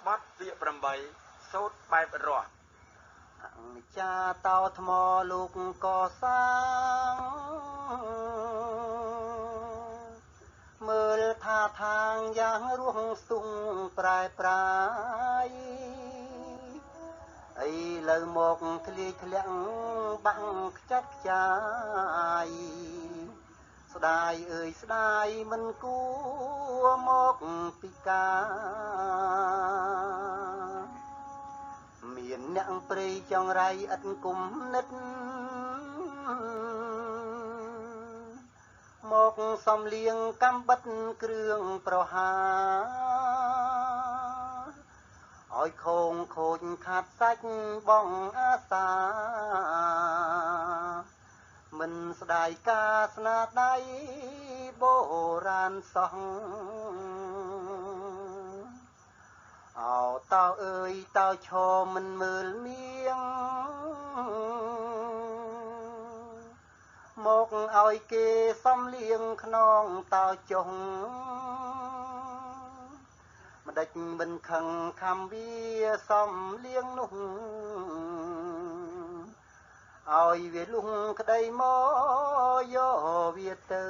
បត់វាប្រំបីសូត្របែបរស់អង្ចាតោថ្មលោកកសាងមើលថាทางយ៉ាងរស់ស្ទុងប្រែប្រាយអីលើមកធ្លាយធ្លាក់បាក់ខ្ចាត់ខ្ចាយស្ដាយអើយស្ដាយមិនគួរមកពិការមានអ្នកព្រៃចង្រៃឥតគុំនិតមកសំលៀងកំបិតគ្រឿងប្រហាឲ្យខូងខូចខាត់សាច់បងអាសាមិនស្ដាយការស្នាដៃបុរាណសោះអោតើអើយតើឈរមិនមើលមៀងមកឲ្យគេសំលៀងខ្នងតើចុងម្ដេចមិនខឹងខំវាសំលៀងនោះឲ្យវាលុងក្តីមកយកវាទៅ